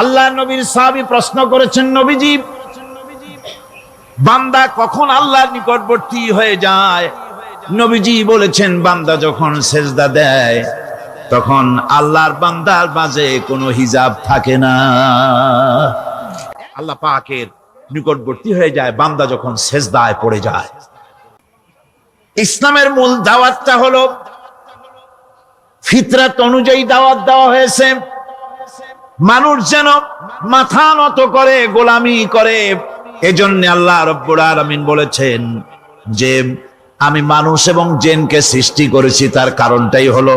আল্লাহ নবীর সাহাবী প্রশ্ন করেছেন, নবীজি, বান্দা কখন আল্লাহর নিকটবর্তী হয়ে যায়? নবীজি বলেছেন, বান্দা যখন সেজদা দেয় তখন আল্লাহর বান্দার মাঝে কোনো হিজাব থাকে না। আল্লাহ পাকের নিকটবর্তী হয়ে যায় বান্দা যখন সেজদায় পড়ে যায়। ইসলামের মূল দাওয়াতটা হলো ফিতরাত অনুযায়ী দাওয়াত দেওয়া হয়েছে, মানুষ যেন মাথা নত করে, গোলামি করে। এজন্য আল্লাহ রাব্বুল আলামিন বলেছেন যে আমি মানুষ এবং জিনকে সৃষ্টি করেছি, তার কারণটাই হলো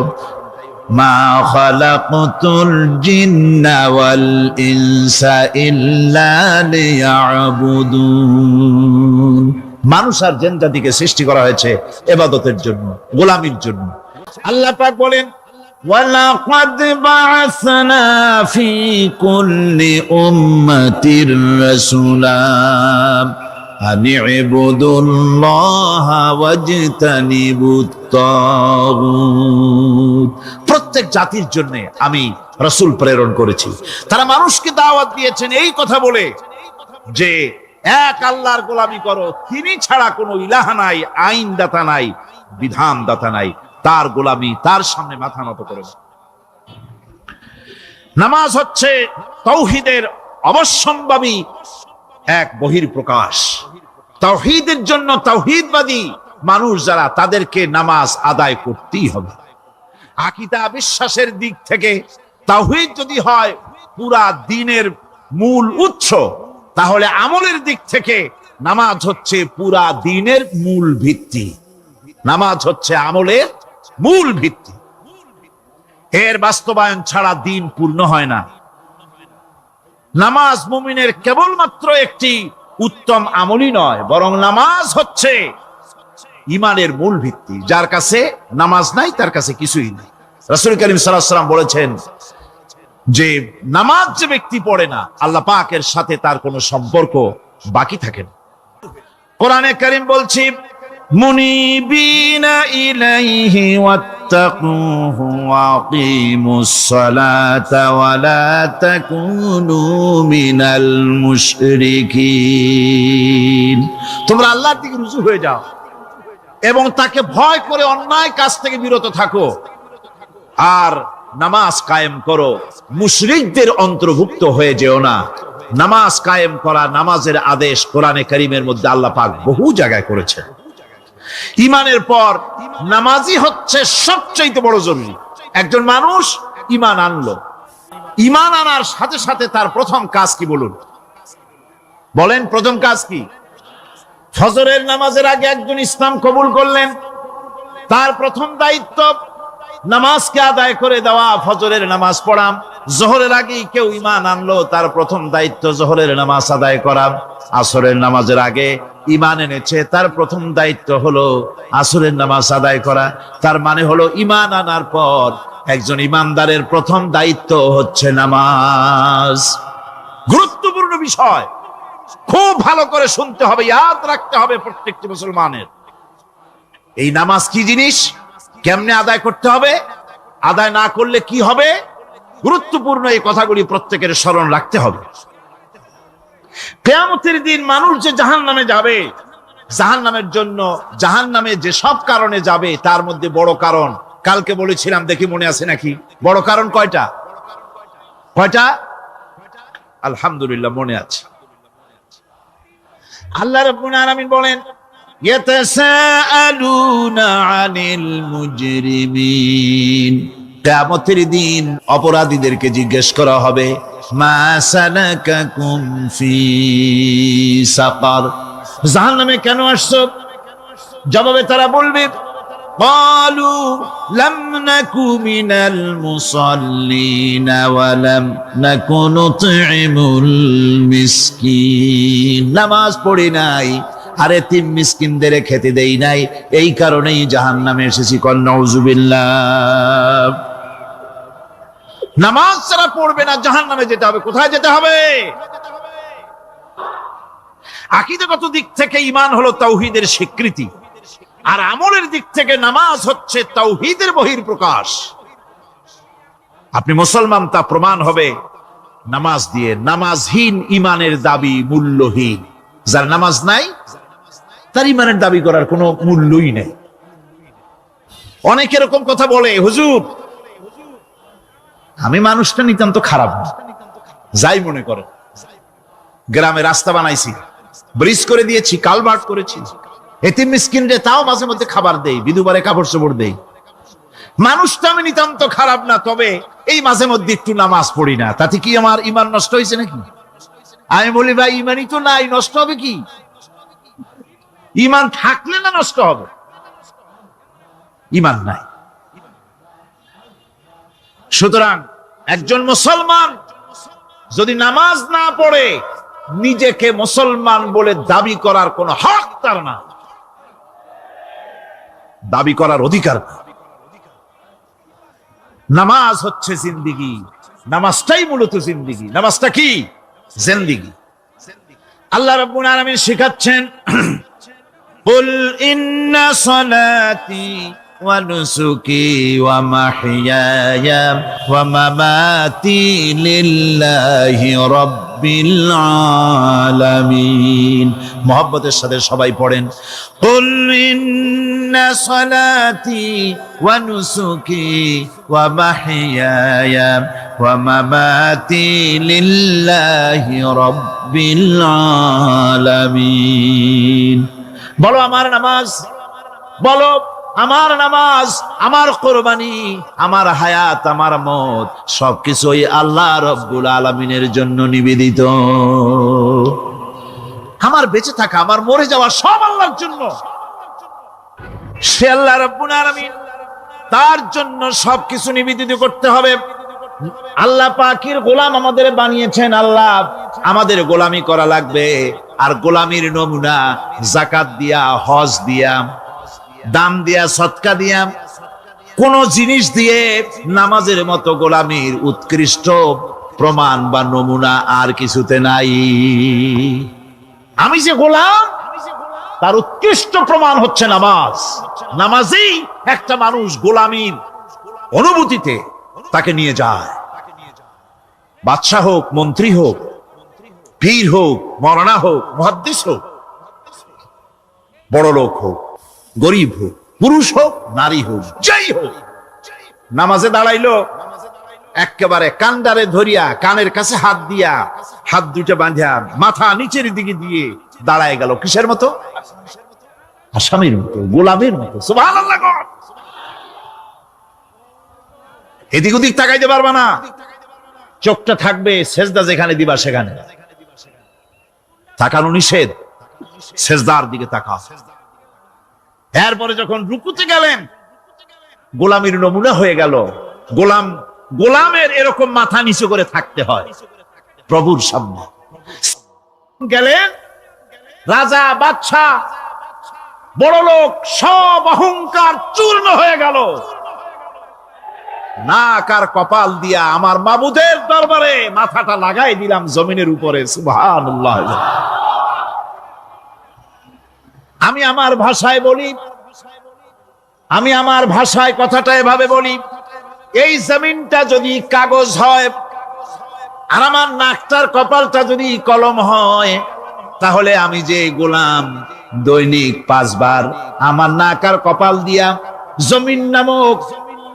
মা খালাকতুল জিন্না ওয়াল ইনসা ইল্লা লিয়াবুদুন। মানুষ আর জিন জাতিকে সৃষ্টি করা হয়েছে ইবাদতের জন্য, গোলামির জন্য। আল্লাহ পাক বলেন, ওয়ালাকাদ বা'আসনা ফি কুল্লি উম্মাতির রাসূলা আন ইবুদুল্লাহা ওয়াজতানিবুত তাগুত। প্রত্যেক জাতির জন্য আমি রাসূল প্রেরণ করেছি, তারা মানুষকে দাওয়াত দিয়েছেন এই কথা বলে যে এক আল্লাহর গোলামি করো, তিনি ছাড়া কোনো ইলাহ নাই, আইন দাতা নাই, বিধান দাতা নাই, তার গোলামি, তার সামনে মাথা নত করে। নামাজ হচ্ছে তাওহীদের অবশ্যম্ভাবী এক বহির্প্রকাশ। তাওহীদের জন্য তাওহীদবাদী মানুষ যারা, তাদেরকে নামাজ আদায় করতেই হবে। আকীদা বিশ্বাসের দিক থেকে তাওহীদ যদি হয় পুরা দ্বীনের মূল উৎস, তাহলে আমলের দিক থেকে নামাজ হচ্ছে পুরা দ্বীনের মূল ভিত্তি। নামাজ হচ্ছে আমলের মূল ভিত্তি, এর বাস্তবায়ন ছাড়া দ্বীন পূর্ণ হয় না। নামাজ মুমিনের কেবলমাত্র একটি উত্তম আমলই নয়, বরং নামাজ হচ্ছে ঈমানের মূল ভিত্তি। যার কাছে নামাজ নাই তার কাছে কিছুই নাই। রাসূল করিম সাল্লাল্লাহু আলাইহি ওয়াসাল্লাম বলেছেন যে নামাজ যে ব্যক্তি পড়ে না, আল্লাহ পাকের সাথে তার কোনো সম্পর্ক বাকি থাকে না। কোরআনে কারীম বলছে, মুনিবিনা ইলাইহি ওয়াত্তাকুহু ওয়া আকিমুস সালাতা ওয়া লা তাকুনু মিনাল মুশরিকিন। তোমরা আল্লাহর দিকে রুজু হয়ে যাও এবং তাকে ভয় করে অন্যায় কাজ থেকে বিরত থাকো, আর নামাজ কায়েম করো, মুশরিকদের অন্তর্ভুক্ত হয়ে যেও না। নামাজ কায়েম করা, নামাজের আদেশ কোরআনে কারীমের মধ্যে আল্লাহ পাক বহু জায়গায় করেছেন। ঈমানের পর নামাজই হচ্ছে সবচেয়ে বড় জরুরি। একজন মানুষ ঈমান আনলো, ঈমান আনার সাথে সাথে তার প্রথম কাজ কি বলুন? বলেন, প্রথম কাজ কি? ফজরের নামাজের আগে একজন ইসলাম কবুল করলেন, তার প্রথম দায়িত্ব নামাজকে আদায় করে দেওয়া, ফজরের নামাজ পড়া। জোহরের আগে কেউ ঈমান আনলো, তার প্রথম দায়িত্ব জোহরের নামাজ আদায় করা। আসরের নামাজের আগে ঈমান এনেছে, তার প্রথম দায়িত্ব হলো আসরের নামাজ আদায় করা। তার মানে হলো ঈমান আনার পর একজন ঈমানদারের প্রথম দায়িত্ব হচ্ছে নামাজ। গুরুত্বপূর্ণ বিষয়, খুব ভালো করে শুনতে হবে, ইয়াদ রাখতে হবে প্রত্যেকটি মুসলমানের। এই নামাজ কি জিনিস, কেমনে আদায় করতে হবে, আদায় না করলে কি হবে, গুরুত্বপূর্ণ এই কথাগুলি প্রত্যেকের স্মরণ রাখতে হবে। কিয়ামতের দিন মানুষ যে জাহান্নামে যাবে, জাহান্নামের জন্য, জাহান্নামে যে সব কারণে যাবে তার মধ্যে বড় কারণ কালকে বলেছিলাম, দেখি মনে আছে নাকি? বড় কারণ কয়টা? কয়টা? আলহামদুলিল্লাহ মনে আছে। আল্লাহ রাব্বুল আলামিন বলেন, ইয়াতাসাআলুনা আনিল মুজরিমিন। কিয়ামতের দিন অপরাধীদেরকে জিজ্ঞেস করা হবে, মা সালাকাকুম ফি সাকার, জাহান্নামে কেন আসছো? জবাবে তারা বলবে, ক্বালু লাম নাকু মিনাল মুসাল্লিনা ওয়া লাম নাকু নুতঈমুল মিসকিন। নামাজ পড়ি নাই, আর এতিম মিসকিনদের খেতে দেই নাই, এই কারণেই জাহান্নামে এসেছি। কল নাউযুবিল্লাহ। নামাজ যারা পড়বে না জাহান্নামে যেতে হবে। কোথায় যেতে হবে? আকীদাগত দিক থেকে ঈমান হলো তাওহীদের স্বীকৃতি, আর আমলের দিক থেকে নামাজ হচ্ছে তাওহীদের বহির্প্রকাশ। আপনি মুসলমান তা প্রমাণ হবে নামাজ দিয়ে। নামাজহীন ইমানের দাবি মূল্যহীন। যার নামাজ নাই তার ইমানের দাবি করার কোনো মূল্যই নেই। অনেক এরকম কথা বলে, হুজুর আমি মানুষটা নিতান্ত খারাপ না, যাই মনে করে, গ্রামে রাস্তা বানাইছি, ব্রিজ করে দিয়েছি, কালভার্ট করেছি, এতিম মিসকিনরে তাও মাঝে মধ্যে খাবার দেই, বিধবারে কাপড় চোপড় দেই, মানুষটা আমি নিতান্ত খারাপ না, তবে এই মাঝে মধ্যে একটু নামাজ পড়ি না, তাতে কি আমার ইমান নষ্ট হয়েছে নাকি? আমি বলি ভাই ইমানই তো নাই, নষ্ট হবে কি? ইমান থাকলে না নষ্ট হবে? ইমান নাই। সুতরাং একজন মুসলমান যদি নামাজ না পড়ে নিজেকে মুসলমান বলে দাবি করার কোন হক তার না, দাবি করার অধিকার না। নামাজ হচ্ছে জিন্দিগি, নামাজটাই মূলত জিন্দিগি। নামাজটা কি? জিন্দিগি। আল্লাহ রাব্বুল আলামিন শিখাচ্ছেন, কুল ইন্না সালাতি ওয়া নুসুকি ওয়া মাহইয়ায়া ওয়া মামাতি লিল্লাহি রাব্বিল আলামিন। মুহাব্বতের সাথে সবাই পড়েন, কুল ইন্না সালাতি ওয়া নুসুকি ওয়া মাহইয়ায়া ওয়া মামাতি লিল্লাহি রাব্বিল আলামিন। বলো আমার নামাজ, বলো আমার নামাজ, আমার কোরবানি, আমার হায়াত, আমার মত সবকিছুই আল্লাহ রব্বুল আলামিনের জন্য নিবেদিত। আমার বেঁচে থাকা, আমার মরে যাওয়া সব আল্লাহর জন্য। সে আল্লাহ রব্বুল আলামিন, তার জন্য সবকিছু নিবেদিত করতে হবে। আল্লাহ পাকের গোলাম আমাদের বানিয়েছেন, আল্লাহ আমাদের গোলামি করা লাগবে। আর গোলামির নমুনা যাকাত দিয়া, হজ দিয়া, দান দিয়া, সদকা দিয়া, কোন জিনিস দিয়ে নামাজের মতো গোলামির উৎকৃষ্ট প্রমাণ বা নমুনা আর কিছুতে নাই। আমি যে গোলাম তার উৎকৃষ্ট প্রমাণ হচ্ছে নামাজ। নামাজেই একটা মানুষ গোলামির অনুভূতিতে তাকে নিয়ে যায়। বাদশাহ হোক, মন্ত্রী হোক, পীর হোক, মওলানা হোক, মুহাদ্দিস হোক, বড় লোক হোক, গরিব হোক, পুরুষ হোক, নারী হোক, যাই হোক, নামাজে দাঁড়াইলো, একেবারে কান্ডারে ধরিয়া, কানের কাছে হাত দিয়া, হাত দুটো বাঁধিয়া, মাথা নিচের দিকে দিয়ে দাঁড়ায় গেল। কিসের মতো? আসামির মতো, গোলামের মতো। সুবহানাল্লাহ। এদিক ওদিক তাকাইতে পারবা না, চোখটা থাকবে সেজদা যেখানে দিবা সেখানে। তাকানো নিষেধ, সেজদার দিকে তাকাও। এরপরে যখন রুকুতে গেলেন, গোলামির নমুনা হয়ে গেল। গোলামের এরকম মাথা নিচু করে থাকতে হয় প্রভুর সামনে। গেলেন রাজা, বাদশা, বড় লোক, সব অহংকার চূর্ণ হয়ে গেল। নাক আর কপাল দিয়া আমার মাবুদের দরবারে মাথাটা লাগাই দিলাম জমিনের উপরে। সুবহানাল্লাহ। আমি আমার ভাষায় বলি, আমি আমার ভাষায় কথাটা এভাবে বলি, এই জমিনটা যদি কাগজ হয় আর আমার নাকটার কপালটা যদি কলম হয়, তাহলে আমি যে গোলাম দৈনিক 5 বার আমার নাক আর কপাল দিয়া জমিন নামক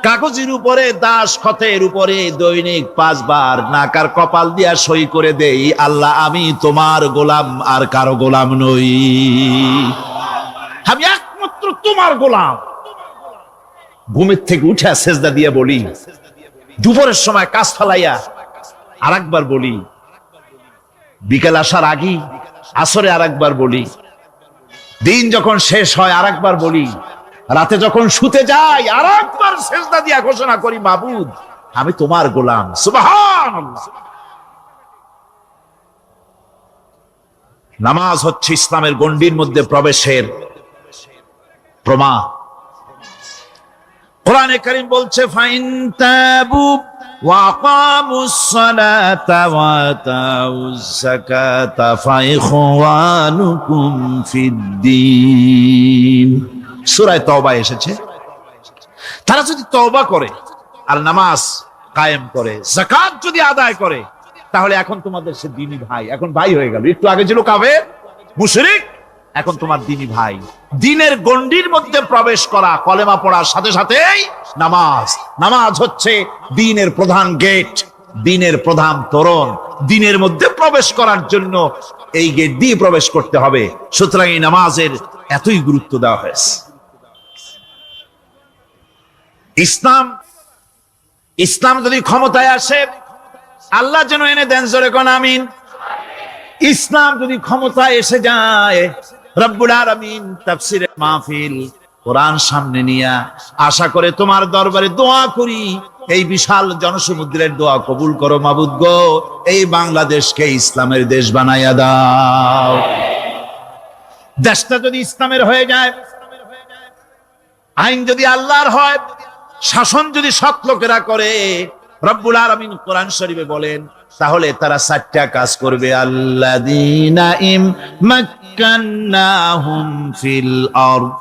কাগজের উপরে, দাস খতের উপরে দৈনিক 5 বার নাক আর কপাল দিয়া সই করে দেই, আল্লাহ আমি তোমার গোলাম, আর কারো গোলাম নই, আমি একমাত্র তোমার গোলাম। ঘুমের থেকে উঠে সেজদা দিয়ে বলি, দুপুরের সময় কাজ ফালাইয়া আর একবার বলি, বিকেল আসার আগে আসরে আর একবার বলি, দিন যখন শেষ হয় আর একবার বলি, রাতে যখন শুতে যাই আর একবার সেজদা দিয়া ঘোষণা করি, মাবুদ আমি তোমার গোলাম। সুবহানাল্লাহ। নামাজ হচ্ছে ইসলামের গণ্ডির মধ্যে প্রবেশের প্রমাণ। কোরআনে কারীম বলছে, ফাইন তাবু ওয়া আকামুস সালাতা ওয়া আতাউজ যাকাতা ফাইখওয়ানুকুম ফিদ্দীন। সূরা তওবা এসেছে, তারা যদি তওবা করে আর নামাজ কায়েম করে, যাকাত যদি আদায় করে, তাহলে এখন তোমাদের সে দ্বীনি ভাই, এখন ভাই হয়ে গেল। একটু আগে ছিল কাফের মুশরিক, এখন তোমার দ্বীনি ভাই। দ্বীনের গণ্ডির মধ্যে প্রবেশ করা, কলেমা পড়ার সাথে সাথেই নামাজ। নামাজ হচ্ছে দ্বীনের প্রধান গেট, দ্বীনের প্রধান তোরণ। দ্বীনের মধ্যে প্রবেশ করার জন্য এই গেট দিয়ে প্রবেশ করতে হবে। সুতরাং এই নামাজের এতই গুরুত্ব দেওয়া হয়েছে। ইসলাম যদি ক্ষমতায় আসে, আল্লাহ যেন এনে দেন, জোরে কোন আমিন। ইসলাম যদি ক্ষমতায় এসে যায়, রব্বুল আলামিন তাফসীরের মাহফিল, কোরআন সামনে নিয়ে আশা করে তোমার দরবারে দোয়া করি, এই বিশাল জনসমুদ্রের দোয়া কবুল করো মাবুদ গো, এই বাংলাদেশকে ইসলামের দেশ বানাইয়া দাও। দেশটা যদি ইসলামের হয়ে যায়, আইন যদি আল্লাহর হয়, শাসন যদি সৎ লোকেরা করে, রব্বুল আলামিন কোরআন শরীফে বলেন, তাহলে তারা 4টা কাজ করবে। আল্লাযীনা মাক্কান্নাহুম ফিল আরদ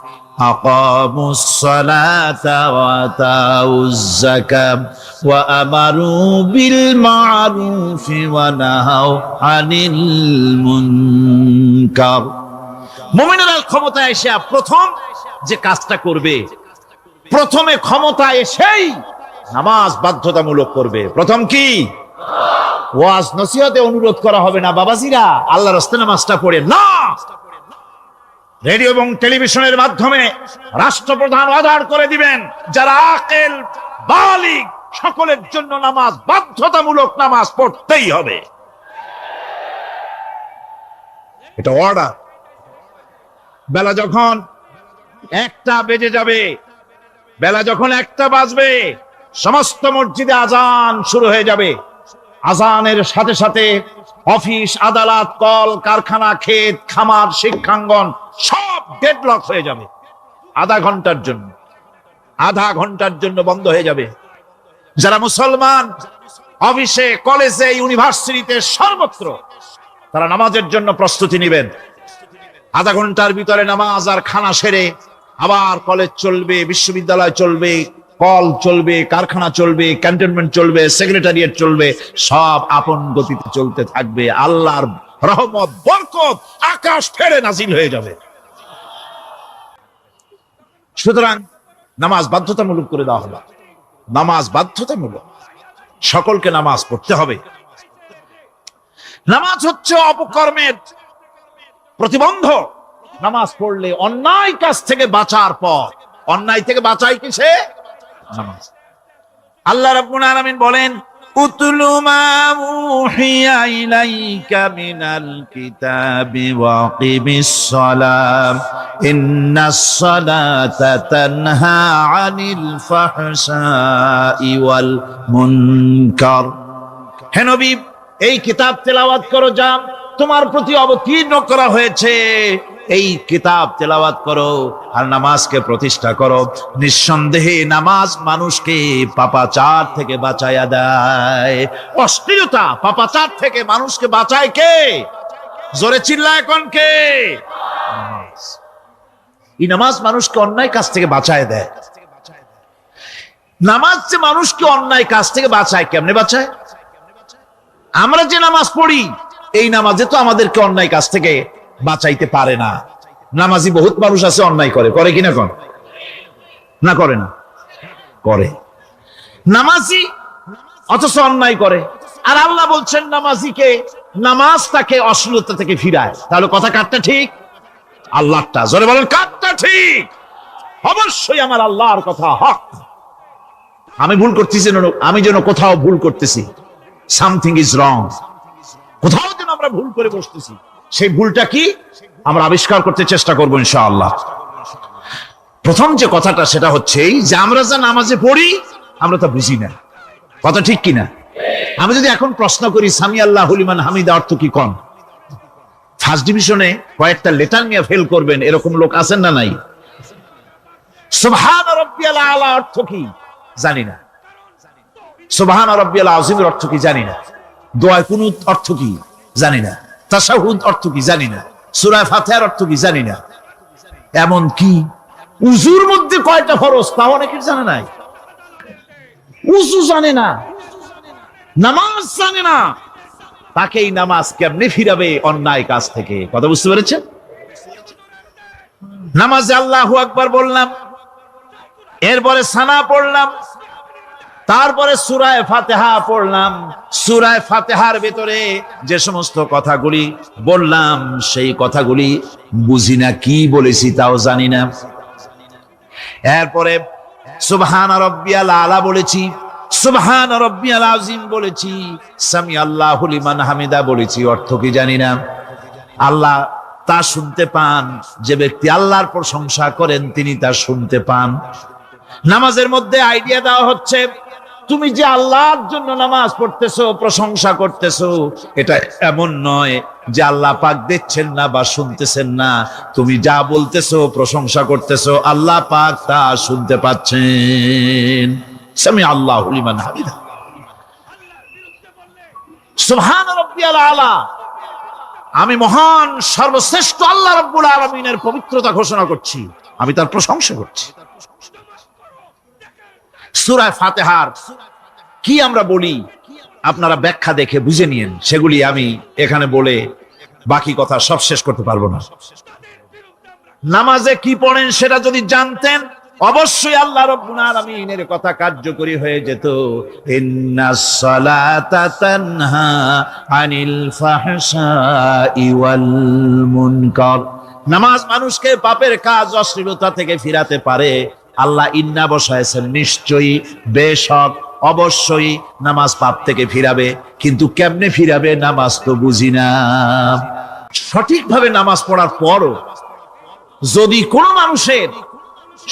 আকামুস সালাতা ওয়া আতাউজ যাকাত ওয়া আমারু বিল মা'রুফি ওয়া নাহাউ আনিল মুনকার। মুমিনেরা ক্ষমতায় এসে প্রথম যে কাজটা করবে, প্রথমে ক্ষমতা এসেই নামাজ বাধ্যতামূলক করবে। প্রথম কি? ওয়াজ নসিহতে অনুরোধ করা হবে না, বাবাজিরা আল্লাহর রাস্তায় নামাজটা পড়ে না। রেডিও এবং টেলিভিশনের মাধ্যমে রাষ্ট্রপ্রধান অর্ডার করে দিবেন, যারা আকেল বালিগ সকলের জন্য নামাজ বাধ্যতামূলক, নামাজ পড়তেই হবে। এটা অর্ডার। বেলা যখন 1টা বেজে যাবে, বেলা যখন 1টা বাজবে, সমস্ত মসজিদে আজান শুরু হয়ে যাবে। আজানের সাথে সাথে অফিস, আদালত, কল কারখানা, ক্ষেত খামার, শিক্ষাঙ্গন সব ডেডলক হয়ে যাবে। আধা ঘন্টার জন্য বন্ধ হয়ে যাবে। যারা মুসলমান অফিসে, কলেজে, ইউনিভার্সিটিতে, সর্বত্র তারা নামাজের জন্য প্রস্তুতি নেবেন। আধা ঘন্টার ভিতরে নামাজ আর খানা সেরে আবার কলেজ চলবে, বিশ্ববিদ্যালয় চলবে, কল চলবে, কারখানা চলবে, ক্যান্টনমেন্ট চলবে, সেক্রেটারিয়েট চলবে, সব আপন গতিতে চলতে থাকবে। আল্লাহর রহমত, বরকত আকাশ ফেরে নাজিল হয়ে যাবে। সুতরাং নামাজ বাধ্যতামূলক করে দেওয়া হলো। নামাজ বাধ্যতামূলক, সকলকে নামাজ পড়তে হবে। নামাজ হচ্ছে অপকর্মের প্রতিবন্ধক। নামাজ পড়লে অন্যায় কাজ থেকে বাঁচার পর, অন্যায় থেকে বাঁচাই কিসে? নামাজ। আল্লাহ রাব্বুল আলামিন বলেন, উতলু মা উহিয়া ইলাইকা মিনাল কিতাবি ওয়া আকিমিস সালাম ইন্নাস সালাতা তানহা আনিল ফাহশাই ওয়াল মুনকার। হে নবী, এই কিতাব তেলাওয়াত করো, যা তোমার প্রতি অবতীর্ণ করা হয়েছে, এই কিতাব তেলাওয়াত করো আর নামাজকে প্রতিষ্ঠা করো। নিঃসন্দেহে নামাজ মানুষকে পাপাচার থেকে বাঁচায়া দেয়। অশ্লীলতা, পাপাচার থেকে মানুষকে বাঁচায় কে? জোরে চিল্লায় কোন কে? নামাজ। এই নামাজ মানুষকে অন্যায় কাজ থেকে বাঁচায় দেয়। নামাজ যে মানুষকে অন্যায় কাজ থেকে বাঁচায়, কেমনে বাঁচায়? আমরা যে নামাজ পড়ি, এই নামাজে তো আমাদেরকে অন্যায় কাজ থেকে বাঁচাইতে পারে না। নামাজি বহুত মানুষ আছে অন্যায় করে, করে কিনা? কোন না করে না? করে। নামাজি অথচ অন্যায় করে। আর আল্লাহ বলছেন নামাজিকে, নামাজ তাকে অশ্লীলতা থেকে ফিরায়। তাহলে কথা কারটা ঠিক? আল্লাহটা। জোরে বলেন, কারটা ঠিক? অবশ্যই আমার আল্লাহর কথা হক। আমি ভুল করতেছি, আমি যেন কোথাও ভুল করতেছি, সামথিং ইজ রং, কোথাও যেন আমরা ভুল করে বসতেছি, সেই ভুলটা কি আমরা আবিষ্কার করতে চেষ্টা করবো ইনশাআল্লাহ। প্রথম যে কথাটা সেটা হচ্ছে যে আমরা যা নামাজে পড়ি আমরা তা বুঝি না। কথা ঠিক কিনা? আমি যদি এখন প্রশ্ন করি সামি আল্লাহু লিমান হামিদা অর্থ কি, কোন ফার্স্ট ডিভিশনে কয়েকটা লেটার নিয়ে ফেল করবেন, এরকম লোক আছেন না নাই? সুবহান রাব্বিয়াল আলা অর্থ কি জানি না, সুবহান রাব্বিয়াল আযীমের অর্থ কি জানি না, দোয়া কুনুত অর্থ কি জানি না, তাশাহুদ অর্থ কি জানি না, সূরা ফাতিহার অর্থ কি জানি না। এমন কি উযুর মধ্যে কয়টা ফরজ তাও অনেকে জানে না। উযু জানে না, নামাজ জানে না, তাকেই নামাজ কেমনে ফিরাবে অন্যায় কাজ থেকে। কথা বুঝতে পেরেছেন? নামাজে আল্লাহু আকবার বললাম, এরপরে সানা পড়লাম, তারপরে সূরা ফাতিহা পড়লাম। সূরা ফাতিহার ভিতরে যে সমস্ত কথাগুলি বললাম সেই কথাগুলি বুঝি না, কি বলেছি তাও জানি না। এরপরে সুবহান রাব্বিয়াল আলা বলেছি, সুবহান রাব্বিয়াল আযীম বলেছি, সামি আল্লাহু লিমান হামিদা বলেছি, অর্থ কি জানি না। আল্লাহ তা শুনতে পান, যে ব্যক্তি আল্লাহর প্রশংসা করেন তিনি তা শুনতে পান। নামাজের মধ্যে আইডিয়া দেওয়া হচ্ছে, তুমি যে আল্লাহর জন্য নামাজ পড়তেছো, প্রশংসা করতেছো, এটা এমন নয় যে আল্লাহ পাক দেখছেন না বা শুনতেছেন না। তুমি যা বলতেছো, প্রশংসা করতেছো, আল্লাহ পাক তা শুনতে পাচ্ছেন। সামি আল্লাহু লিমান হামিদা, সুবহান রাব্বিয়াল আলা। আমি মহান সর্বশ্রেষ্ঠ আল্লাহ রাব্বুল আলামিনের পবিত্রতা ঘোষণা করছি, আমি তার প্রশংসা করছি। সূরা ফাতিহার কি আমরা বলি আপনারা ব্যাখ্যা দেখে বুঝে নিয়েন, সেগুলি আমি এখানে বলে বাকি কথা সব শেষ করতে পারবো না। নামাজে কি পড়েন সেটা যদি জানতেন, অবশ্যই আল্লাহ রাব্বুল আলামিনের কথা কার্যকরী হয়ে যেত। ইন্নাস সালাতা তানহা আনিল ফাহশাই ওয়াল মুনকার। নামাজ মানুষকে পাপের কাজ, অশ্লীলতা থেকে ফিরাতে পারে। আল্লাহ ইন্না বসায়ছেন, নিশ্চয়ই, বেশক, অবশ্যই নামাজ পাপ থেকে ফিরাবে। কিন্তু কেমনে ফিরাবে নামাজ তো বুঝি না। সঠিকভাবে নামাজ পড়ার পরও যদি কোনো মানুষের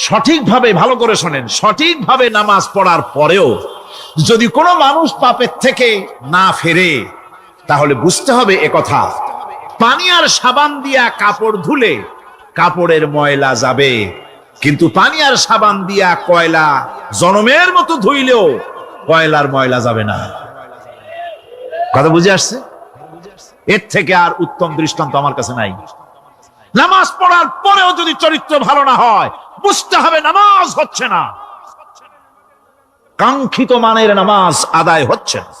সঠিকভাবে, ভালো করে শোনেন, সঠিকভাবে নামাজ পড়ার পরেও যদি কোনো মানুষ পাপের থেকে না ফেরে, তাহলে বুঝতে হবে একথা, পানি আর সাবান দিয়া কাপড় ধুলে কাপড়ের ময়লা যাবে, কিন্তু পানি আর সাবান দিয়া কয়লা জনমের মতো ধুইলেও কয়লার ময়লা যাবে না। কথা বুঝে আসছে? এর থেকে আর উত্তম দৃষ্টান্ত আমার কাছে নাই। নামাজ পড়ার পরেও যদি চরিত্র ভালো না হয়, বুঝতে হবে নামাজ হচ্ছে না, কাঙ্ক্ষিত মানের নামাজ আদায় হচ্ছে না।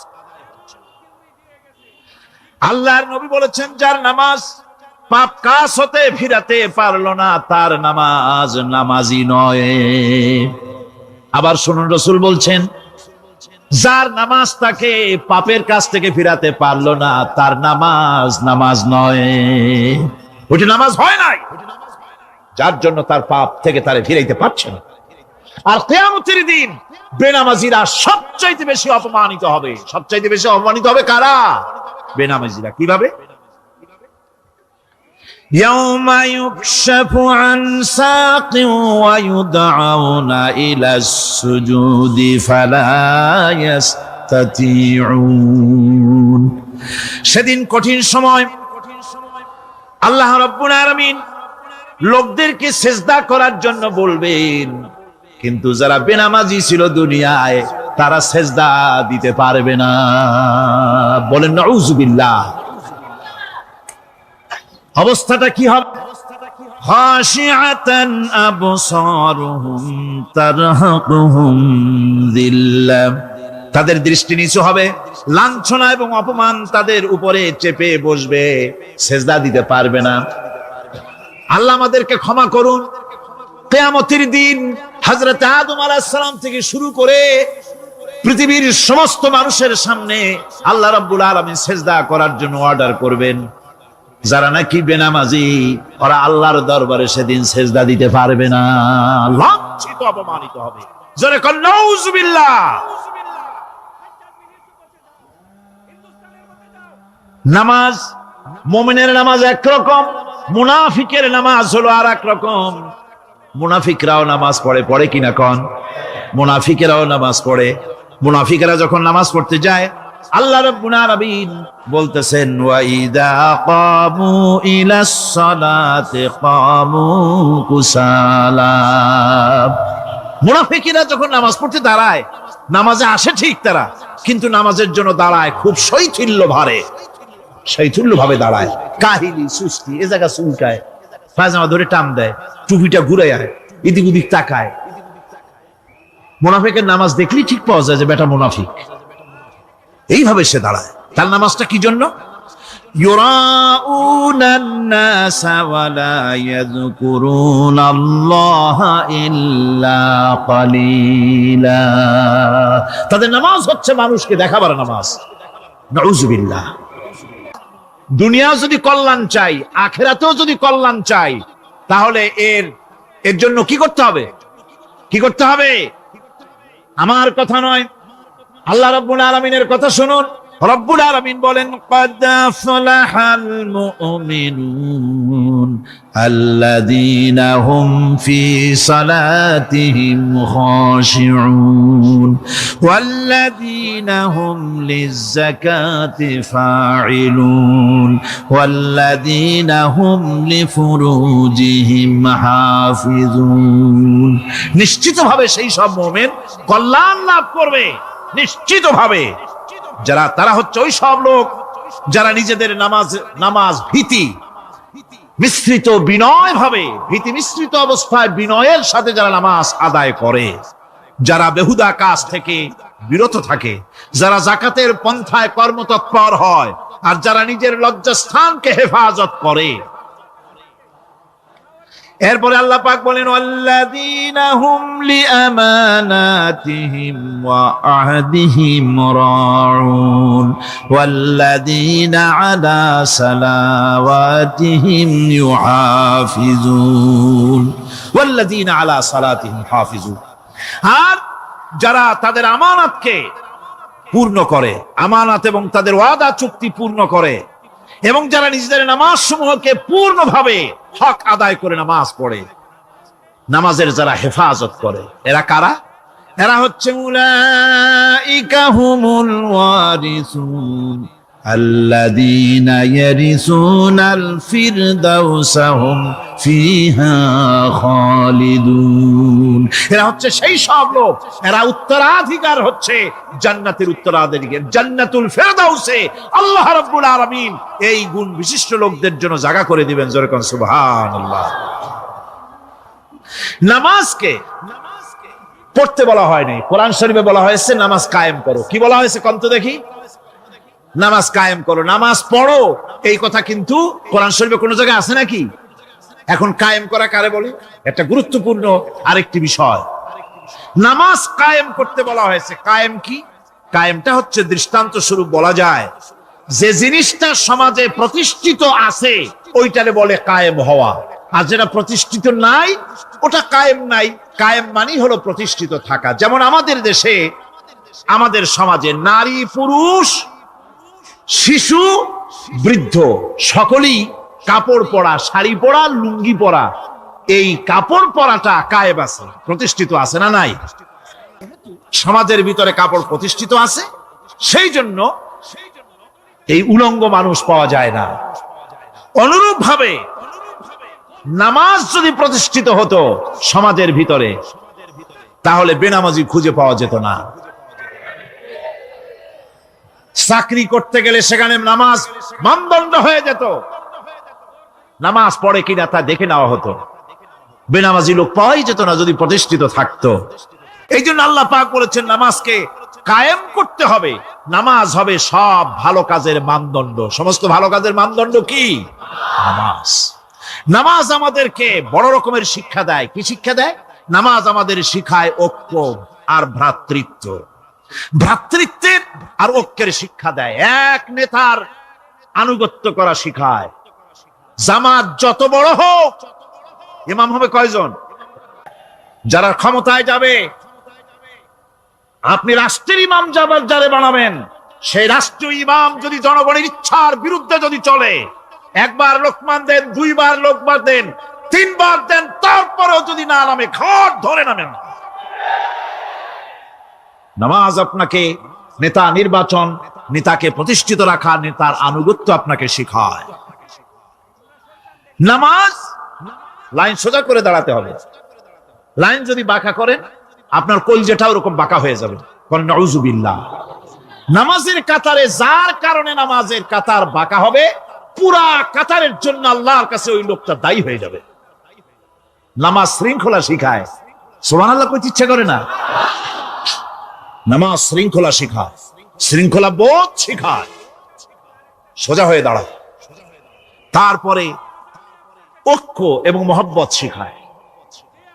আল্লাহর নবী বলেছেন, যার নামাজ পাপ কাজ হতে ফিরাতে পারলো না, তার নামাজ নামাজি নয়। আবার শুনুন, রাসূল বলছেন, যার নামাজ তাকে পাপের কাছ থেকে ফিরাতে পারলো না, তার নামাজ নামাজ নয়, ওটি নামাজ হয় নাই, যার জন্য তার পাপ থেকে তারে ফিরাইতে পারছে না। আর কিয়ামতের দিন বেনামাজিরা সবচাইতে বেশি অপমানিত হবে। সবচাইতে বেশি অপমানিত হবে কারা? বেনামাজিরা। কিভাবে? ইয়াউমা ইউকশাফু আন সাকিন ওয়া ইউদআউনা ইলাস সুজুদি ফালা ইস্তাতিউন। সেদিন কঠিন সময়, আল্লাহ রাব্বুল আলামিন লোকদেরকে সিজদা করার জন্য বলবেন, কিন্তু যারা বেনামাজি ছিল দুনিয়ায়, তারা সিজদা দিতে পারবে না। বলেন নাউযুবিল্লাহ। অবস্থাটা কি হবে? খাশিআতান আবসারুহুম তারহাকুহুম যিল্লাহ। তাদের দৃষ্টি নিচু হবে, লাঞ্ছনা এবং অপমান তাদের উপরে চেপে বসবে, সিজদা দিতে পারবে না। আল্লাহ আমাদেরকে ক্ষমা করুন। কিয়ামতের দিন হযরত আদম আলাইহিস সালাম থেকে শুরু করে পৃথিবীর সমস্ত মানুষের সামনে আল্লাহ রাব্বুল আলামিন সিজদা করার জন্য অর্ডার করবেন। যারা নাকি বেনামাজি, ওরা আল্লাহর দরবারে সেদিন সিজদা দিতে পারবে না, লাঞ্ছিত, অপমানিত হবে। জোরে কোন নাউযুবিল্লাহ। নামাজ, মুমিনের নামাজ একরকম, মুনাফিকের নামাজ হলো আর এক রকম। মুনাফিকরাও নামাজ পড়ে, পড়ে কিনা কোন? মুনাফিকেরাও নামাজ পড়ে। মুনাফিকেরা যখন নামাজ পড়তে যায়, আল্লাহ রাব্বুল আলামিন বলতেছেন, ওয়া ইযা কামু ইলাস সালাতি কামু কুসালা। মুনাফিকরা যখন নামাজ পড়তে দাঁড়ায়, নামাজে আসে ঠিক তারা, কিন্তু নামাজের জন্য দাঁড়ায় খুব শৈথিল্য ভারে, শৈথিল্য ভাবে দাঁড়ায়, কাহিলি, সুস্তি, এ জায়গা চুলকায়, পায়জামা ধরে টান দেয়, টুপিটা ঘুরে আয়, এদিক ওদিক তাকায়। মুনাফিকের নামাজ দেখলেই ঠিক পাওয়া যায় যে বেটা মুনাফিক। এইভাবে সে দাঁড়ায়। তার নামাজটা কি জন্য? ইউরাউনান নাস ওয়া লা ইয়াযকুরুনাল্লাহা ইল্লা কালিলা। তাদের নামাজ হচ্ছে মানুষকে দেখাবার নামাজ। নাউযুবিল্লাহ। দুনিয়া যদি কল্যাণ চাই, আখিরাতেও যদি কল্যাণ চাই, তাহলে এর জন্য কি করতে হবে? কি করতে হবে? আমার কথা নয়, আল্লাহ রাব্বুল আলামিনের কথা শুনুন। রব্বুল আলামিন বলেন, ক্বাদ আফলাহাল মুমিনুন আল্লাযীনা হুম ফি সালাতিহিম খাশিউন ওয়াল্লাযীনা হুম লিয-যাকাতি ফাঈলুন ওয়াল্লাযীনা হুম লিফুরুজিহিম হাফিজুন। নিশ্চিতভাবে সেই সব মুমিন কল্যাণ লাভ করবে, নিশ্চিতভাবে। তারা হচ্ছে ওই সব লোক যারা নিজেদের নামাজ ভীতি মিশ্রিত বিনয় ভাবে, ভীতি মিশ্রিত অবস্থায় বিনয়ের সাথে যারা নামাজ আদায় করে, যারা বেহুদা কাজ থেকে বিরত থাকে, যারা যাকাতের পন্থায় কর্মতৎপর হয়, আর যারা নিজের লজ্জাস্থানকে হেফাজত করে। এরপরে আল্লাহ পাক বলেন, ওয়াল্লাযীনা হুম লিআমানাতিহিম ওয়া আহদিহিম রাউন ওয়াল্লাযীনা আলা সালাওয়াতিহিম ইউহাফিজুন ওয়াল্লাযীনা আলা সালাতিহিম হাফিজুন। আর যারা তাদের আমানতকে পূর্ণ করে, আমানত এবং তাদের ওয়াদা চুক্তি পূর্ণ করে, এবং যারা নিজেদের নামাজ সমূহকে পূর্ণভাবে হক আদায় করে নামাজ পড়ে, নামাজের যারা হেফাজত করে, এরা কারা? এরা হচ্ছে উলাইকা হুমুল ওয়ারিসুন আল্লাযীনা ইয়ারিসুনাল ফিরদাউসা হুম ফিহা খালিদুন। এরা হচ্ছে সেই সব লোক, এরা উত্তরাধিকার হচ্ছে জান্নাতের উত্তরাধিকার, জান্নাতুল ফিরদাউসে আল্লাহ রাব্বুল আলামিন এই গুণ বিশিষ্ট লোকদের জন্য জায়গা করে দিবেন। জোরে কোন সুবহানাল্লাহ। নামাজকে পড়তে বলা হয়নি, কোরআন শরীফে বলা হয়েছে নামাজ কায়েম করো। কি বলা হয়েছে কন্ত দেখি? নামাজ কায়েম করো, নামাজ পড়ো। এই কথা কিন্তু কোরআন শরীফে কোন জায়গায় আছে নাকি? এখন কায়েম করা কারে বলে? একটা গুরুত্বপূর্ণ আরেকটি বিষয়। নামাজ কায়েম করতে বলা হয়েছে। কায়েম কি? কায়েমটা হচ্ছে দৃষ্টান্ত স্বরূপ বলা যায় যে জিনিসটা সমাজে প্রতিষ্ঠিত আছে ওইটারে বলে কায়েম হওয়া, আর যেটা প্রতিষ্ঠিত নাই ওটা কায়েম নাই। কায়েম মানে হলো প্রতিষ্ঠিত থাকা। যেমন আমাদের দেশে, আমাদের সমাজে নারী পুরুষ শিশু বৃদ্ধ সকলেই কাপড় পরা, শাড়ি পরা, লুঙ্গি পরা, এই কাপড় পরাটা কায়েম আছে, প্রতিষ্ঠিত আছে না নাই? সমাজের ভিতরে কাপড় প্রতিষ্ঠিত আছে, সেই জন্য এই উলঙ্গ মানুষ পাওয়া যায় না। অনুরূপ ভাবে নামাজ যদি প্রতিষ্ঠিত হতো সমাজের ভিতরে, তাহলে বেনামাজি খুঁজে পাওয়া যেত না। চাকরি করতে গেলে সেখানে নামাজ মানদণ্ড হয়ে যেত, নামাজ পড়ে কিনা তা দেখে নেওয়া হতো। বেনামাজি লোক পাওয়াই যেত না যদি প্রতিষ্ঠিত থাকতো। এই জন্য আল্লাহ পাক বলেছেন নামাজকে কায়েম করতে হবে। নামাজ হবে সব ভালো কাজের মানদণ্ড। সমস্ত ভালো কাজের মানদণ্ড কি? নামাজ। নামাজ আমাদেরকে বড় রকমের শিক্ষা দেয়। কি শিক্ষা দেয়? নামাজ আমাদের শিখায় ঐক্য আর ভ্রাতৃত্ব, ভ্রাতৃত্বের আর ঐক্যের শিক্ষা দেয়। এক নেতার আনুগত্য করা শিখায়। জামাত যত বড় হোক, ইমাম হবে কয়জন? যারা ক্ষমতায় যাবে, আপনি রাষ্ট্রের ইমাম যারে বানাবেন, সেই রাষ্ট্রীয় ইমাম যদি জনগণের ইচ্ছার বিরুদ্ধে যদি চলে, একবার লোকমান দেন, দুইবার লোকমান দেন, তিনবার দেন, তারপরেও যদি না নামে, ঘর ধরে নামেন। নামাজ আপনাকে নেতা নির্বাচন, নেতাকে প্রতিষ্ঠিত রাখা, নেতার আনুগত্য আপনাকে শেখায়। নামাজ লাইন সোজা করে দাঁড়াতে হবে। লাইন যদি বাঁকা করেন, আপনার কলজেটা ওরকম বাঁকা হয়ে যাবে। নাউযুবিল্লাহ। নামাজের কাতারে যার কারণে নামাজের কাতার বাঁকা হবে, পুরা কাতারের জন্য আল্লাহর কাছে ওই লোকটা দায়ী হয়ে যাবে। নামাজ শৃঙ্খলা শিখায়। সুবহানাল্লাহ কইতে ইচ্ছা করে না? নামাজ শৃঙ্খলা শিখায়, শৃঙ্খলা বোধ শিখায়। সোজা হয়ে দাঁড়াও। তারপরে ঐক্য এবং মহব্বত শিখায়।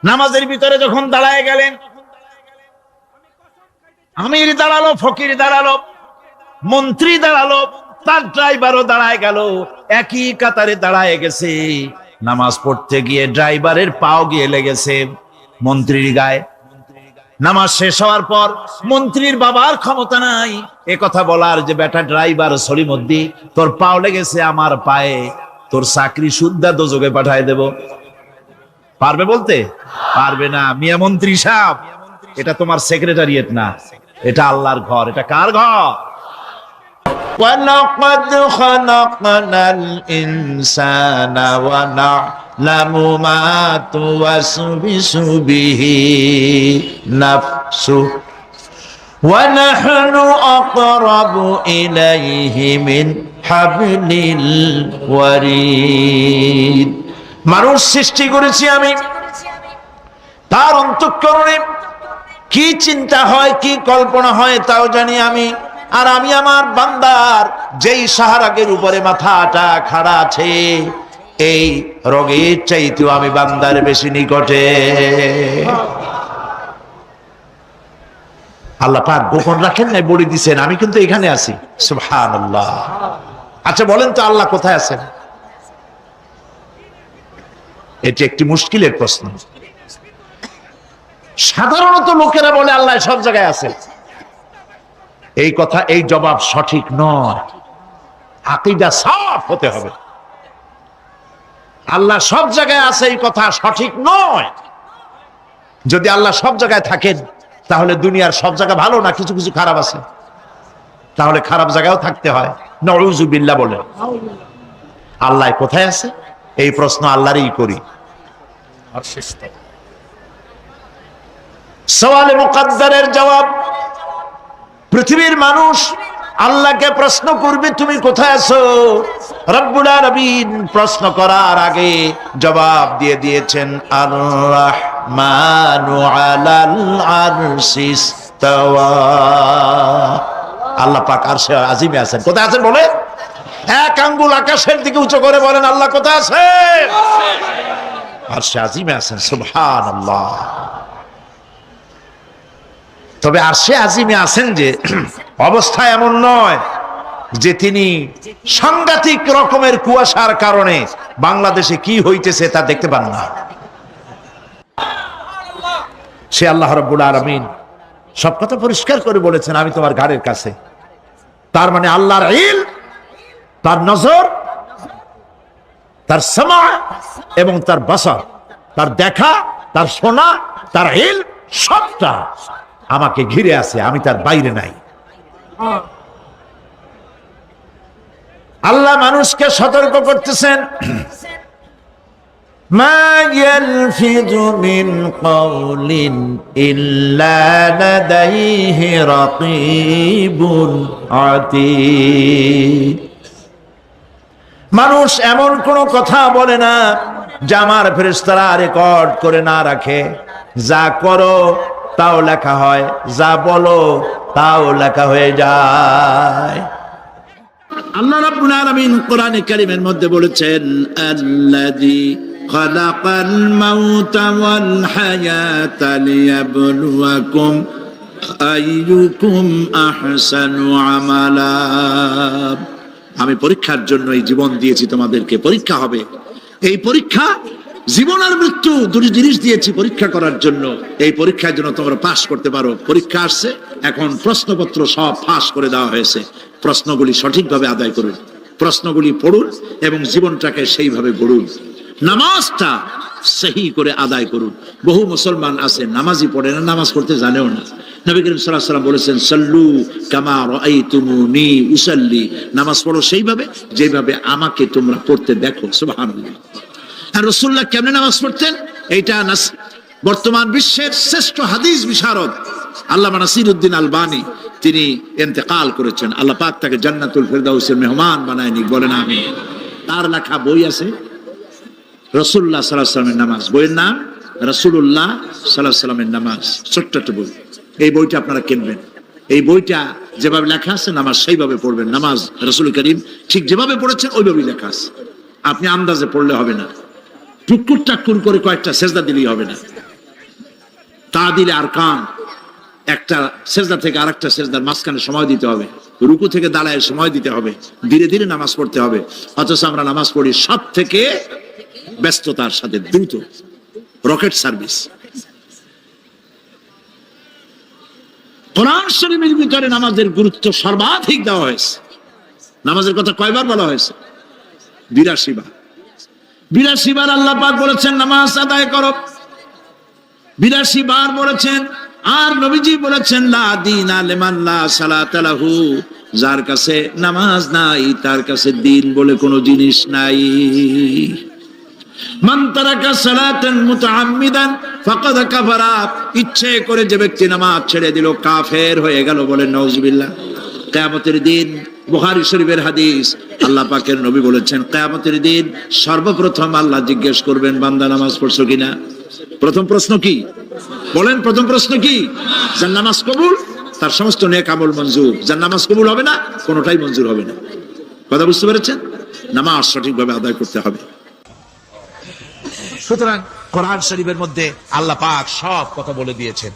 নামাজের ভিতরে যখন দাঁড়ায় গেলেন, আমির দাঁড়ালো, ফকির দাঁড়ালো, মন্ত্রী দাঁড়ালো, তার ড্রাইভারও দাঁড়ায় গেল, একই কাতারে দাঁড়ায় গেছে। নামাজ পড়তে গিয়ে ড্রাইভারের পাও গিয়ে লেগেছে মন্ত্রীর গায়ে। নামাজ শেষ হওয়ার পর মন্ত্রীর বাবার ক্ষমতা নাই এ কথা বলার যে বেটা ড্রাইভার সলিমুদ্দিন, তোর পাও লেগেছে আমার পায়ে, তোর চাকরি শুদ্ধা দোজকে পাঠায় দেব। পারবে বলতে? পারবে না। মিয়া মন্ত্রী সাহেব, এটা তোমার সেক্রেটারিয়েট না, এটা আল্লাহর ঘর। এটা কার ঘর? وَلَقَدْ خَلَقْنَا الْإِنسَانَ وَنَعْلَمُ مَا تُوَسْوِسُ بِهِ نَفْسُهُ وَنَحْنُ أَقْرَبُ إِلَيْهِ مِنْ حَبْلِ الْوَرِيدِ। মানুষ সৃষ্টি করেছি আমি, তার অন্তঃকরণে কি চিন্তা হয়, কি কল্পনা হয় তাও জানি আমি। আর আমি আমার বান্দার যেই সাহারাগের উপরে মাথাটা খাড়া আছে, এই রোগের চাইতেও আমি বান্দার বেশি নিকটে। আল্লাহ পাক গোপন রাখেন নাই, বলে দিছেন আমি কিন্তু এখানে আছি। সুবহানাল্লাহ। আচ্ছা বলেন তো আল্লাহ কোথায় আছেন? এটি একটি মুশকিলের প্রশ্ন। সাধারণত লোকেরা বলে আল্লাহ সব জায়গায় আছে। এই কথা, এই জবাব সঠিক নয়। আকীদা সাফ হতে হবে। আল্লাহ সব জায়গায় আছে এই কথা সঠিক নয়। যদি আল্লাহ সব জায়গায় থাকেন তাহলে দুনিয়ার সব জায়গা ভালো না, কিছু কিছু খারাপ আছে। তাহলে খারাপ জায়গায়ও থাকতে হয়। নাউযুবিল্লাহ বলেন। আল্লাহ কোথায় আছে এই প্রশ্ন আল্লাহরই করি। আর শেষটা সওয়ালে মুকাদ্দারের জবাব। পৃথিবীর মানুষ আল্লাহকে প্রশ্ন করবে তুমি কোথায় আছো। রব্বুল আলামিন প্রশ্ন করার আগে জবাব দিয়ে দিয়েছেন, আর রাহমানু আলাল আরশি ইস্তাওয়া। আল্লাহ পাক আরশে আজিমে আছেন। কোথায় আছেন বলে? এক আঙ্গুল আকাশের দিকে উঁচু করে বলেন আল্লাহ কোথায় আছেন? আরশে আজিমে আছেন। সুবহানাল্লাহ। তবে আরশে আজিমে আছেন যে অবস্থা এমন নয় যে তিনি সাংঘাতিক রকমের কুয়াশার কারণে বাংলাদেশে কি হইতেছে তা দেখতে পান না। সে আল্লাহ রাব্বুল আলামিন সব কথা পরিষ্কার করে বলেছেন আমি তোমার ঘাড়ের কাছে। তার মানে আল্লাহর ইলম, তার নজর, তার সামা এবং তার বসর, তার দেখা, তার শোনা, তার ইলম সবটা আমাকে ঘিরে আছে, আমি তার বাইরে নাই। আল্লাহ মানুষকে সতর্ক করতেছেন, মা ইয়ালফিযু মিন কাওলিন ইল্লা লাদাইহি রাকীবুন আতীদ। মানুষ এমন কোন কথা বলে না যা আমার ফেরেশতারা রেকর্ড করে না রাখে। যা করো তাও লেখা হয়, যা বলো তাও লেখা হয়ে যায়। আল্লাহ রাব্বুল আলামিন কোরআনে কারীমের মধ্যে বলেছেন, আল্লাযী খালাকাল মাউতা ওয়াল হায়াতা লিয়াবলুয়াকুম আইয়ুকুম আহসানু আমালা। আমি পরীক্ষার জন্য এই জীবন দিয়েছি তোমাদেরকে, পরীক্ষা হবে। এই পরীক্ষা জীবন আর মৃত্যু দুটি জিনিস দিয়েছি পরীক্ষা করার জন্য। এই পরীক্ষার জন্য তোমরা পাস করতে পারো। পরীক্ষা আসছে, এখন প্রশ্নপত্র সব ফাঁস করে দেওয়া হয়েছে। প্রশ্নগুলি সঠিকভাবে আদায় করুন, প্রশ্নগুলি পড়ুন এবং জীবনটাকে সেইভাবে গড়ুন। নামাজটা সহি করে আদায় করুন। বহু মুসলমান আছে নামাজই পড়ে না, নামাজ পড়তে জানেও না। নবী করিম সাল্লাল্লাহু আলাইহি ওয়াসাল্লাম বলেছেন, সাল্লু কামা রাআইতুমুনি উসাল্লি। নামাজ পড়ো সেইভাবে যেভাবে আমাকে তোমরা পড়তে দেখো। সুবহানাল্লাহ। আর রাসূলুল্লাহ কেমনে নামাজ পড়তেন এইটা বর্তমান বিশ্বের শ্রেষ্ঠ হাদিস বিশারদ আল্লামা নাসিরউদ্দিন আলবানী তিনি ইন্তেকাল করেছেন। আল্লাহ পাক তাকে জান্নাতুল ফেরদাউসের মেহমান বানায় নিক, বলেন আমিন। তার লেখা বই আছে রাসূলুল্লাহ সাল্লাল্লাহু আলাইহি ওয়াসাল্লামের নামাজ। বইয়ের নাম রাসূলুল্লাহ সাল্লাল্লাহু আলাইহি ওয়াসাল্লামের নামাজ। ছোট্ট একটা বই। এই বইটা আপনারা কিনবেন। এই বইটা যেভাবে লেখা আছে নামাজ সেইভাবে পড়বেন। নামাজ রাসূল করিম ঠিক যেভাবে পড়েছেন ওইভাবেই লেখা আছে। আপনি আন্দাজে পড়লে হবে না, টুকুর টাকুর করে কয়েকটা সেজদা দিলেই হবে না। তা দিলে আর কান, একটা সেজদা থেকে আরেকটা সেজদার মাঝখানে সময় দিতে হবে, রুকু থেকে দাঁড়ায় সময় দিতে হবে, ধীরে ধীরে নামাজ পড়তে হবে। অথচ আমরা নামাজ পড়ি সব থেকে ব্যস্ততার সাথে, দ্রুত, রকেট সার্ভিস। কোরআন শরীফের ভিতরে নামাজের গুরুত্ব সর্বাধিক দেওয়া হয়েছে। নামাজের কথা কয়বার বলা হয়েছে? 82 বার। 82 বার আল্লাহ পাক বলেছেন নামাজ আদায় করো, 82 বার বলেছেন। আর নবীজি বলেছেন লা দীনা লিমান লা সালাতা লাহু, যার কাছে নামাজ নাই তার কাছে দিন বলে কোনো জিনিস নাই। মান তারাকা সালাতান মুতাআম্মিদান ফাকাদ কাফারা, ইচ্ছে করে যে ব্যক্তি নামাজ ছেড়ে দিল কাফের হয়ে গেল, বলেন নাউজুবিল্লাহ। কিয়ামতের দিন, বুখারী শরীফের হাদিস, আল্লাহ পাকের নবী বলেছেন কিয়ামতের দিন সর্বপ্রথম আল্লাহ জিজ্ঞেস করবেন বান্দা নামাজ পড়ছো কিনা। প্রথম প্রশ্ন কি বলেন? প্রথম প্রশ্ন কি? যার নামাজ কবুল তার সমস্ত নেক আমল মঞ্জুর, যার নামাজ কবুল হবে না কোনোটাই মঞ্জুর হবে না। কথা বুঝতে পেরেছেন? নামাজ সঠিকভাবে আদায় করতে হবে। সুতরাং কোরআন শরীফের মধ্যে আল্লাহ পাক সব কথা বলে দিয়েছেন।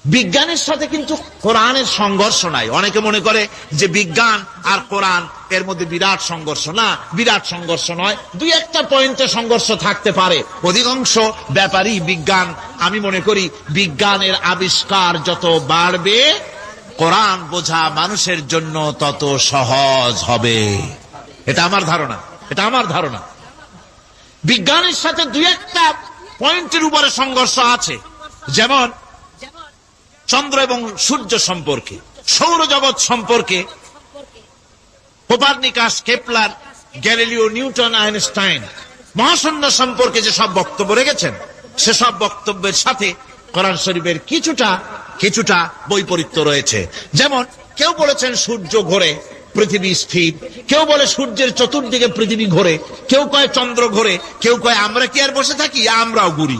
বিজ্ঞানের সাথে কিন্তু কোরআনের সংঘর্ষ নাই। অনেকে মনে করে যে বিজ্ঞান আর কোরআন এর মধ্যে বিরাট সংঘর্ষ। না, বিরাট সংঘর্ষ নয়, দুই একটা পয়েন্টে সংঘর্ষ থাকতে পারে। অধিকাংশ ব্যাপারই বিজ্ঞান, আমি মনে করি বিজ্ঞানের আবিষ্কার যত বাড়বে কোরআন বোঝা মানুষের জন্য তত সহজ হবে। এটা আমার ধারণা, এটা আমার ধারণা। বিজ্ঞানের সাথে দুই একটা পয়েন্টের উপরে সংঘর্ষ আছে, যেমন চন্দ্র এবং সূর্য সম্পর্কে, সৌরজগৎ সম্পর্কে Copernicus, Kepler, Galileo, Newton, Einstein মহাশূন্য সম্পর্কে যে সব বক্তব্য রেখেছেন, সেসব বক্তব্যের সাথে কোরআন শরীফের কিছুটা বৈপরীত্য রয়েছে। যেমন কেউ বলেছেন সূর্য ঘোরে, পৃথিবী স্থির, কেউ বলে সূর্যের চতুর্দিকে পৃথিবী ঘোরে, কেউ কয় চন্দ্র ঘোরে, কেউ কয় আমরা কি আর বসে থাকি, আমরাও ঘুরি।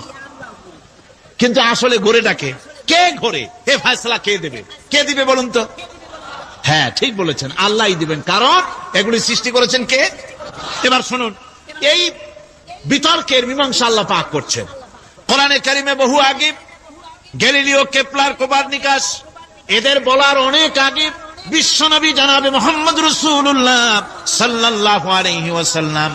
কিন্তু আসলে ঘোরেটাকে কে ঘোরে, এ ফয়সালা কে দেবে? কে দিবে বলুন তো? হ্যাঁ, ঠিক বলেছেন, আল্লাহই দিবেন। কারণ এগুলি সৃষ্টি করেছেন কে? এবার শুনুন, এই বিতর্কের মীমাংসা আল্লাহ পাক করছেন কোরআনে কারিমে বহু আগে। গ্যালিলিও, কেপলার, কোপারনিকাস এদের বলার অনেক আগে বিশ্বনবী জনাবে মুহাম্মদ রাসূলুল্লাহ সাল্লাল্লাহু আলাইহি ওয়াসাল্লাম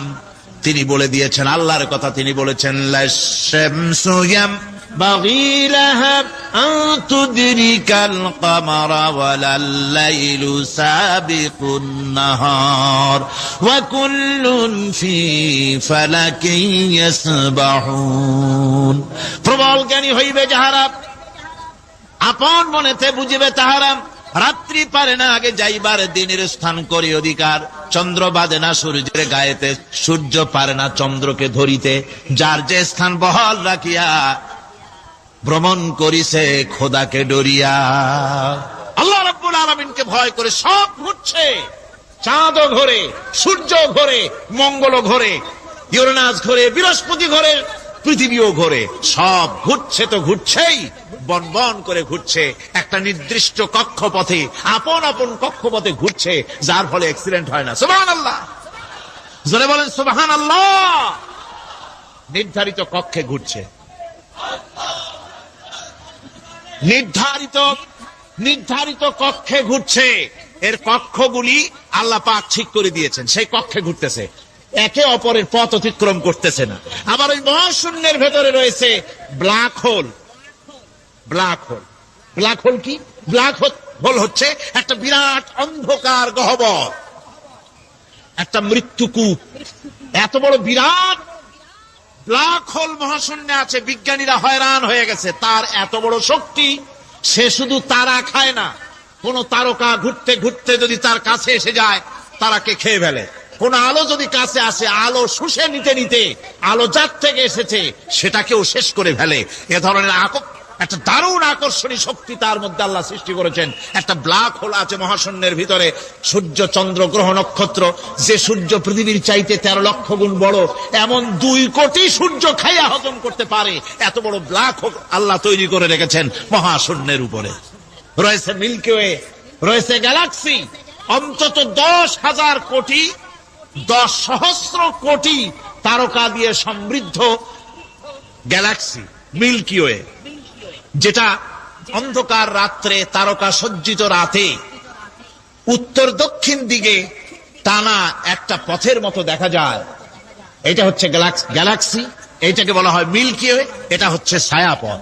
তিনি বলে দিয়েছেন, আল্লাহর কথা তিনি বলেছেন, লাশ-শামসু ইয়ামবাগি লাহা আন তুদরিকাল কামারা ওয়ালাল লাইলু সাবিকুন নাহার ওয়া কুল্লুন ফি ফালাকিন ইয়াসবাহুন। প্রবল জ্ঞানী হইবে যাহারা, আপন মনেতে বুঝিবে তাহারা, রাত্রি পারে না আগে যাইবার দিনের স্থান করি অধিকার, চন্দ্র বাঁধে না সূর্যের গায়েতে, সূর্য পারে না চন্দ্রকে ধরিতে, যার যে স্থান বহাল রাখিয়া ভ্রমণ করিছে খোদাকে ডরিয়া। আল্লাহ রাব্বুল আলামিনকে ভয় করে সব ঘুরছে, চাঁদও ঘোরে, সূর্য ঘোরে, মঙ্গল ঘোরে, ইউরেনাস ঘোরে, বৃহস্পতি ঘোরে, পৃথিবীও ঘোরে, সব ঘুরছে তো ঘুরছেই, বন বন করে ঘুরছে একটা নির্দিষ্ট কক্ষপথে, আপন আপন কক্ষপথে ঘুরছে, যার ফলে অ্যাক্সিডেন্ট হয় না। সুবহানাল্লাহ, জোরে বলেন সুবহানাল্লাহ। নির্ধারিত কক্ষে ঘুরছে, নির্ধারিত কক্ষে ঘুরছে। এর কক্ষগুলি আল্লাহ পাক ঠিক করে দিয়েছেন, সেই কক্ষে ঘুরতেছে, একে অপরের পথ অতিক্রম করতেছে না। আবার ওই মহাশূন্যের ভেতরে রয়েছে black hole. Black hole, black hole কি? ব্ল্যাক হোল হচ্ছে একটা বিরাট অন্ধকার গহ্বর, একটা মৃত্যুকূপ। এত বড় বিরাট ব্ল্যাক হোল মহাশূন্যে আছে, বিজ্ঞানীরা হয়রান হয়ে গেছে। তার এত বড় শক্তি, সে শুধু তারা খায় না, কোন তারকা ঘুরতে ঘুরতে যদি তার কাছে এসে যায় তারাকে খেয়ে ফেলে। কোন আলো যদি কাছে আসে, আলো শুষে নিতে নিতে আলো যার থেকে এসেছে সেটাকেও শেষ করে ফেলে। এ ধরনের একটা দারুণ আকর্ষণী শক্তি তার মধ্যে আল্লাহ সৃষ্টি করেছেন। একটা ব্ল্যাক হোল আছে মহাশূন্যের ভিতরে। সূর্য, চন্দ্র, গ্রহ, নক্ষত্র, যে সূর্য পৃথিবীর চাইতে 13 লক্ষ গুণ বড়, এমন 2 কোটি সূর্য খাইয়া হজম করতে পারে এত বড় ব্ল্যাক হোল আল্লাহ তৈরি করে রেখেছেন মহাশূন্যের উপরে। রয়েছে মিল্কি ওয়ে, রয়েছে গ্যালাক্সি অন্তত 10,000 কোটি 10 সহস্র কোটি তারকা দিয়ে সমৃদ্ধ গ্যালাক্সি মিল্কি ওয়ে, যেটা অন্ধকার রাত্রে তারকা সজ্জিত রাতে উত্তর দক্ষিণ দিকে টানা একটা পথের মতো দেখা যায়। এটা হচ্ছে গ্যালাক্সি, এইটাকে বলা হয় মিল্কি ওয়ে, এটা হচ্ছে ছায়াপথ।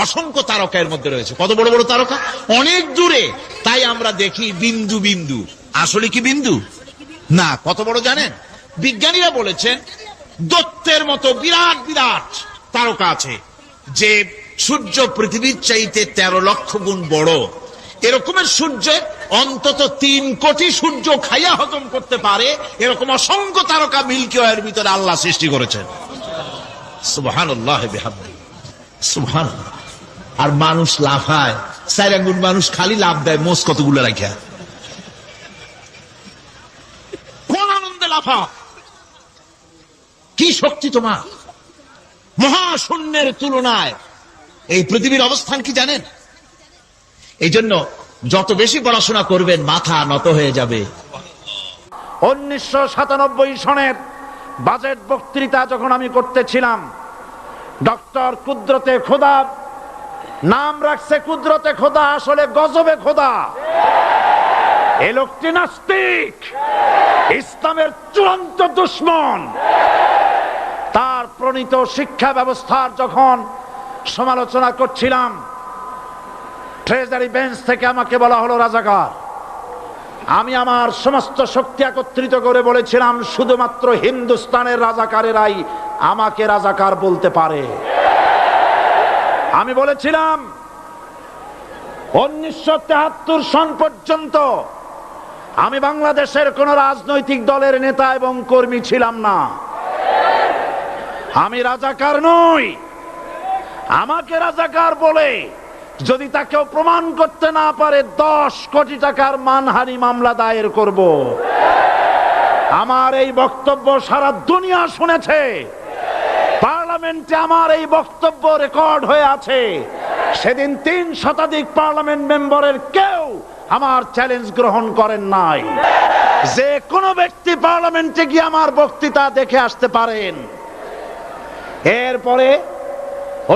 অসংখ্য তারকা এর মধ্যে রয়েছে। কত বড় বড় তারকা, অনেক দূরে, তাই আমরা দেখি বিন্দু বিন্দু। আসলে কি বিন্দু না, কত বড় জানেন? বিজ্ঞানীরা বলেছেন দৈত্যের মতো বিরাট বিরাট তারকা আছে, যে সূর্য পৃথিবীর চাইতে 13 লক্ষ গুণ বড়। এরকমের সূর্য অন্তত 3 কোটি সূর্য খাইয়া হজম করতে পারে, এরকম অসংখ্য তারকা মিল্কি ওয়ের ভিতরে আল্লাহ সৃষ্টি করেছেন। সুবহানাল্লাহ বিহামদিহি, সুবহানাল্লাহ। আর মানুষ লাফায়, 4 আঙ্গুল মানুষ খালি লাফ দেয় মোষ কতগুলো রাখিয়া। কোন আনন্দে লাফা, কি শক্তি তোমার! মহাশূন্যের তুলনায় এই পৃথিবীর অবস্থান কি জানেন? এই জন্য যত বেশি পড়াশোনা করবেন মাথা নত হয়ে যাবে। 1997 সনের বাজেট বক্তৃতা যখন আমি করতেছিলাম, ডক্টর কুদরতে খোদা, নাম রাখছে কুদরতে খোদা, আসলে গজবে খোদা। এই লোকটি নাস্তিক, ইসলামের চূড়ান্ত দুশমন। তার প্রণীত শিক্ষা ব্যবস্থার যখন সমালোচনা করছিলাম, ট্রেজারি বেঞ্চ থেকে আমাকে বলা হলো রাজাকার। আমি আমার সমস্ত শক্তি একত্রিত করে বলেছিলাম, শুধুমাত্র হিন্দুস্তানের রাজাকারেরাই আমাকে রাজাকার বলতে পারে। আমি বলেছিলাম 1973 সন পর্যন্ত আমি বাংলাদেশের কোন রাজনৈতিক দলের নেতা এবং কর্মী ছিলাম না। আমি রাজাকার নই। আমাকে রাজাকার বলে যদি তাকেও প্রমাণ করতে না পারে 10 কোটি টাকার মানহানি মামলা দায়ের করব। আমার এই বক্তব্য সারা দুনিয়া শুনেছে। পার্লামেন্টে আমার এই বক্তব্য রেকর্ড হয়ে আছে। সেদিন 3 শতাধিক পার্লামেন্ট মেম্বারের কেউ আমার চ্যালেঞ্জ গ্রহণ করেন নাই। যে কোনো ব্যক্তি পার্লামেন্টে গিয়ে আমার বক্তৃতা দেখে আসতে পারেন। এরপরে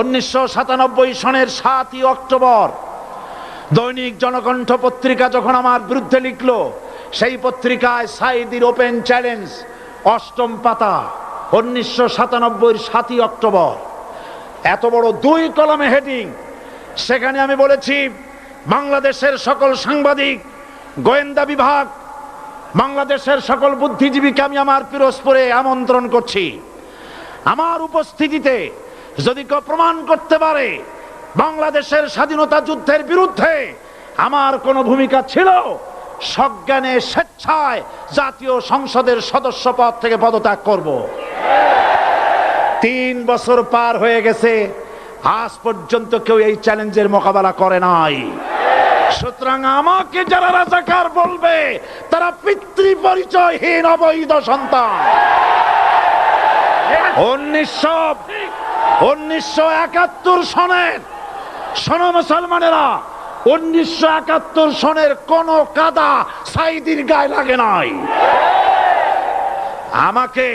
1997 সনের 7ই অক্টোবর দৈনিক জনকণ্ঠ পত্রিকা যখন আমার বিরুদ্ধে লিখলো, সেই পত্রিকায় সাইদির ওপেন চ্যালেঞ্জ 8ম পাতা, 1997 7ই অক্টোবর, এত বড় 2 কলামে হেডিং। সেখানে আমি বলেছি, বাংলাদেশের সকল সাংবাদিক, গোয়েন্দা বিভাগ, বাংলাদেশের সকল বুদ্ধিজীবীকে আমি আমার পিরোজপুরে আমন্ত্রণ করছি। আমার উপস্থিতিতে যদি কেউ প্রমাণ করতে পারে বাংলাদেশের স্বাধীনতা যুদ্ধের বিরুদ্ধে আমার কোনো ভূমিকা ছিল, সজ্ঞানে স্বেচ্ছায় জাতীয় সংসদের সদস্য পদ থেকে পদত্যাগ করব। 3 বছর পার হয়ে গেছে, আজ পর্যন্ত কেউ এই চ্যালেঞ্জের মোকাবেলা করে নাই। সুতরাং আমাকে যারা রাজাকার বলবে তারা পিতৃ পরিচয়হীন অবৈধ সন্তান। 1971 সনের, শোনো মুসলমানেরা, 1971 সনের কোন কাদা সাইদির গায়ে লাগে নাই। আমাকে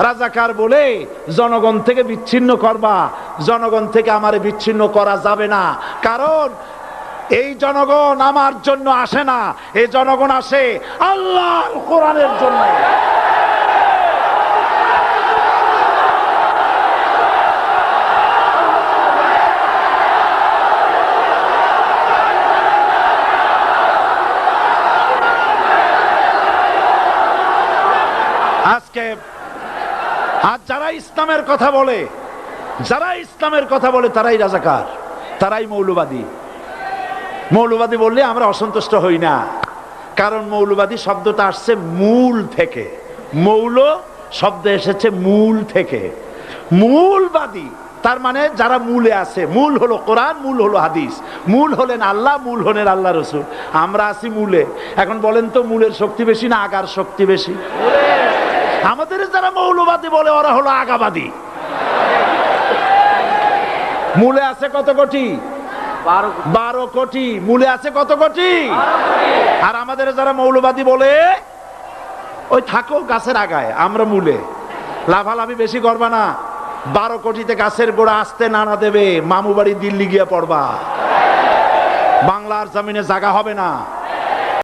রাজাকার বলে জনগণ থেকে বিচ্ছিন্ন করবা, জনগণ থেকে আমারে বিচ্ছিন্ন করা যাবে না। কারণ এই জনগণ আমার জন্য আসে না, এই জনগণ আসে আল্লাহর কোরআনের জন্য। আজকে আজ যারা ইসলামের কথা বলে, তারাই রাজাকার, তারাই মৌলবাদী। মৌলবাদী বললে আমরা অসন্তুষ্ট হই না, কারণ মৌলবাদী শব্দটা আসছে মূল থেকে। মৌল শব্দ এসেছে মূল থেকে। মূলবাদী তার মানে যারা মূলে আছে। মূল হলো কোরআন, মূল হলো হাদিস, মূল হলেন আল্লাহ, মূল হলেন আল্লাহ রসুল। আমরা আছি মূলে। এখন বলেন তো মূলের শক্তি বেশি না আগার শক্তি বেশি? আমাদের যারা মৌলবাদী বলে ওরা হলো আগাবাদী। মূলে আছে কত কোটি? 12 কোটি। মূলে আছে কত কোটি? আর আমাদের যারা মৌলবাদী বলে ওই থাকো গাছের আগায়, আমরা মূলে। লাভালাভি বেশি করবা না, 12 কোটিতে গাছের গোড়া আসতে নানা দেবে, মামু বাড়ি দিল্লি গিয়ে পড়বা, বাংলার জমিনে জায়গা হবে না।